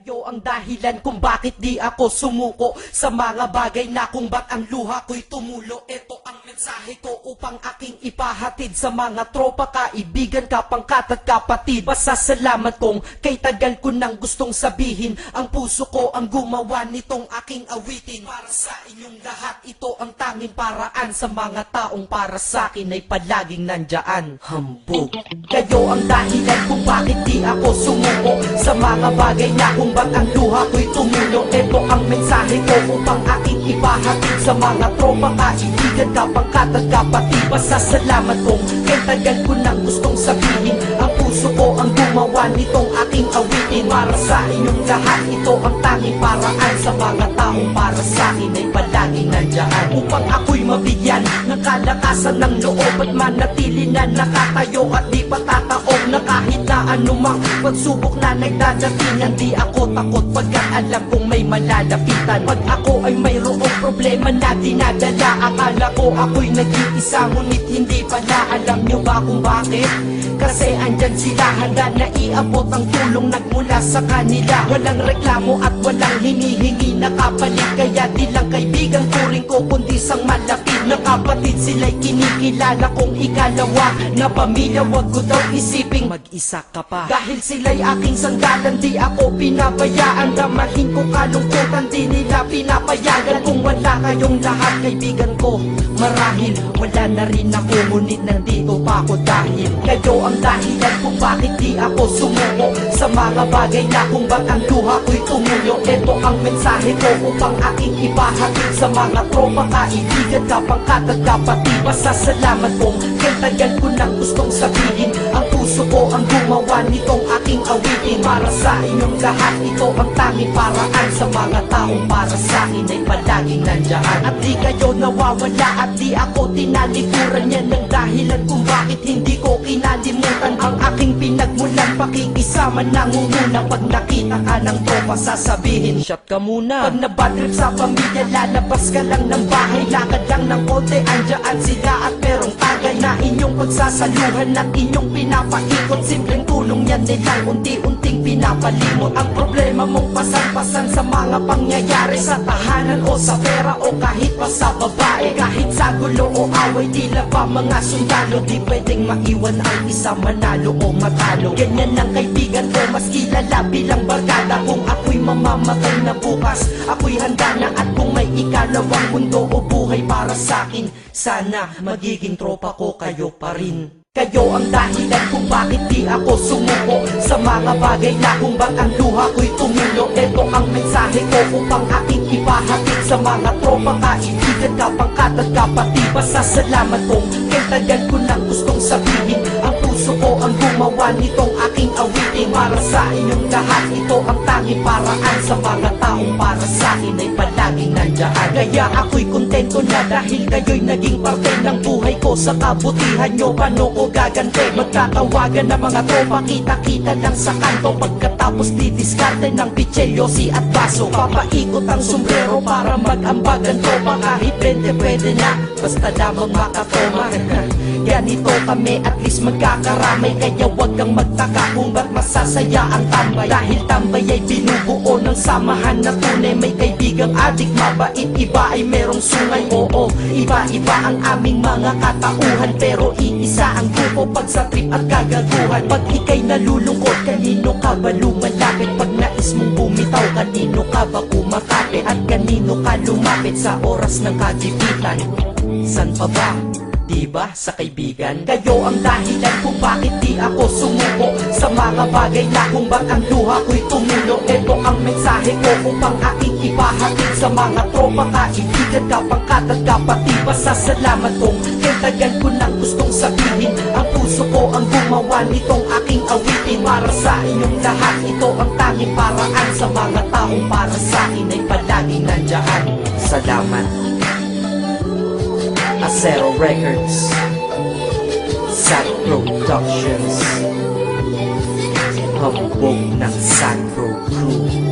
Kayo ang dahilan kung bakit di ako sumuko sa mga bagay na kung ba't ang luha ko'y tumulo. Ito ang mensahe ko upang aking ipahatid sa mga tropa, kaibigan, kapangkat at kapatid. Pasasalamat kong kay tagal ko nang gustong sabihin. Ang puso ko ang gumawa nitong aking awitin. Para sa inyong lahat, ito ang tanging paraan. Sa mga taong para sa akin ay palaging nandyan. Hambog. Kayo ang dahilan kung bakit di ako sumuko sa mga bagay na kung ba't ang luha ko'y tumulo. Ito ang mensahe ko upang aking ipahatid sa mga tropa, kaibigan, kapangkat at kapatid. Pasasalamat kong kay tagal ko nang gustong sabihin. Ang puso ko ang gumawa nitong aking awitin. Para sa inyong lahat, ito ang tanging paraan. Sa mga taong para sa akin ay palaging nandyan. Upang ako'y mabigyan ng kalakasan ng loob at manatili na nakatayo at di patataog na kahit na anumang pagsubok na nagdadatingan. Di ako takot pagkat alam kong may malalapitan. Pag ako ay mayroong problema na dinadala, akala ko ako'y nag-iisa, ngunit hindi pala. Alam nyo ba kung bakit? Kasi andyan sila, handa na iabot ang tulong nagmula sa kanila. Walang reklamo at walang hinihingi na kapalit. Kaya di lang kaibigan turing ko kundi sang malapit na kapatid. Sila'y kinikilala kong ikalawa na pamilya. Wag ko daw isiping mag-isa ka pa. Dahil sila'y aking sanggalan, di ako pinabayaan. Damahin ko kalungkutan, di nila pinapayagan. Kung wala kayong lahat kaibigan ko, marahil wala na rin ako. Ngunit nandito pa ako dahil kayo ang dahilan kung bakit di ako sumuko sa mga bagay na kung ba't ang luha ko'y tumulo. Ito ang mensahe ko upang aking ipahatid sa mga tropa, kaibigan, kapangkat at kapatid. Pasasalamat kong kay tagal ko nang gustong sabihin. Ang puso ko ang gumawa nitong aking awitin. Para sa inyong lahat, ito ang tanging paraan. Sa mga taong para sa akin ay palaging nandyan. At di kayo nawawala at di ako tinalikuran. Yan ang dahilan kung bakit hindi ko kinalimutan ang aking pinagmulan. Pakikisama nangunguna. Pag nakita ka ng tropa sasabihin, shot ka muna. Pag nabadrip sa pamilya, lalabas ka lang ng bahay. Lakad lang ng konti, andyan sila at merong tagay na inyong pagsasaluhan at inyong pinapaikot. Simpleng tulong yan nilang unti-unting pinapalimot. Ang problema mong pasan-pasan sa mga pangyayari sa tahanan o sa pera o kahit pa sa babae. Kahit sa gulo o away, tila pa mga sundalo. Di pwedeng maiwan ang isa, manalo o matalo. Ganyan ang kaibigan ko, mas kilala bilang barkada. Kung ako'y mamamatay na bukas, ako'y handa na. At kung may ikalawang mundo o buhay para sa'kin, sana magiging tropa ko kayo pa rin. Kayo ang dahilan kung bakit di ako sumuko sa mga bagay na kung ba't ang luha ko'y tumulo. Ito ang mensahe ko upang aking ipahatid sa mga tropa, kaibigan, kapangkat at kapatid. Pasasalamat kong kay tagal ko nang gustong sabihin. Ang puso ko ang gumawa nitong aking awitin. Para sa inyong lahat, ito ang tanging paraan. Sa mga taong para sa akin ay palaging nandyan. Kaya ako'y kontento na dahil kayo'y naging parte ng buhay ko. Sa kabutihan nyo, paano ko gagante? Magtatawagan ng mga tropa, kita-kita lang sa kanto. Pagkatapos didiskarte ng pitselyosi at baso. Papaikot ang sombrero para mag-ambagan tropa. Kahit 20 pwede na, basta lamang makatoma. Ganito kami, at least magkakaramay. Kaya wag kang magtaka kung ba't masasaya ang tambay. Dahil tambay ay binubuo ng samahan na tunay. May kaibigang adik, mabait, iba ay merong sungay. Oo, iba-iba ang aming mga katauhan, pero iisa ang grupo pag sa trip at kagaguhan. Pag ika'y nalulungkot, kanino ka ba lumalapit? Pag nais mong bumitaw, kanino ka ba kumakapit? At kanino ka lumapit sa oras ng kagipitan? San pa ba? Diba sa kaibigan? Kayo ang dahilan kung bakit di ako sumuko sa mga bagay na kung ba't ang luha ko'y tumulo. Ito ang mensahe ko upang aking ipahatid sa mga tropa, kaibigan, kapangkat at kapatid. Pasasalamat kong kay tagal ko nang gustong sabihin. Ang puso ko ang gumawa nitong aking awitin. Para sa inyong lahat, ito ang tanging paraan. Sa mga taong para sa akin ay palaging nandyan. Salamat. Acero Records, Sad Productions, hambog ng Sad Pro Crew.